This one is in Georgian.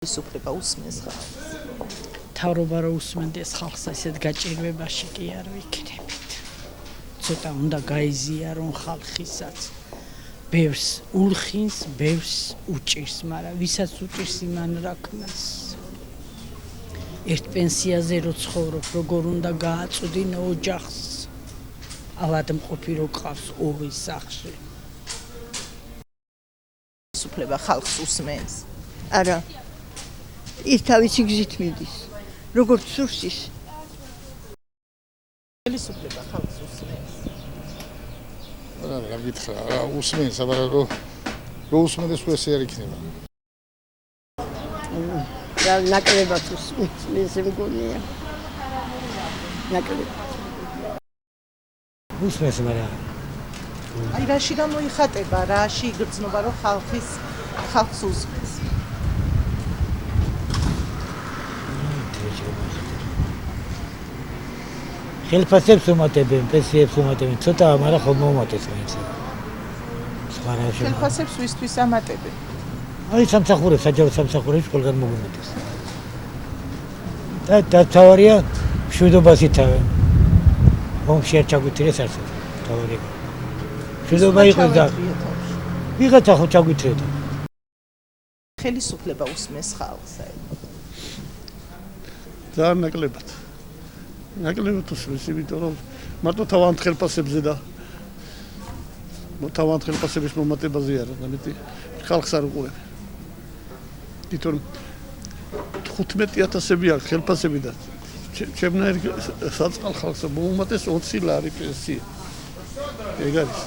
Სუფლება უსმენს ხალხს. თავრობა რო უსმენდეს ხალხს ასეთ გაჭირვებაში კი არ ვიქნებით. ცოტა უნდა გაიზიარონ ხალხისაც. ბევრს ულხინს, ბევრს უჭირს, მაგრამ ვისაც უჭირს იმან რა ქნას. ერთ პენსიაზე რო ცხოვრობ, როგორ უნდა გააწვდინო ოჯახს. ავადმყოფი რო ყავს ოღის სახში. სუფლება ხალხს უსმენს. არა. ის თავისი გზით მიდის. როგორც სურს ის. სუფლება ხალხს უსმენს. რა გითხრა, უსმენს, მაგრამ რო უსმენდეს ეს არ იქნება. რა ნაკლებად უსმენს, მე მგონია. ნაკლებად. უსმენს, მაგრამ აი რაში გამოიხატება, რაში იგრძნობა, რომ ხალხს უსმენს. ხელფასებს უმატებენ, პენსიებს უმატებენ, ცოტა, მაგრამ ხომ მომატეს მაინც. სხვა რა შეიძლება. ხელფასებს ვისთვის ამატებენ? აი სამსახურებს, საჯარო სამსახურებს ყველგან მოგუმეტეს. და თავარია მშვიდობას ითავენ. ომში არ ჩაგვიტირეს არც თავარია. მშვიდობა იყოს და ვიღაცა ხო ჩაგვიტირდა. ხელისუფლება უსმენს ხალხს. ძალიან ნაკლებად. ნაკლებად უსმენს, იმიტომ რომ მარტო თავიანთ ხელფასებზე და თავიანთ ხელფასების მომატებაზე არა, ამიტომ ხალხს არ უყურებ. თვითონ 15,000-ები აქვს ხელფასები და ჩემნაირ საწყალ ხალხს მომატეს 20 ლარი პენსია. ეგ არის.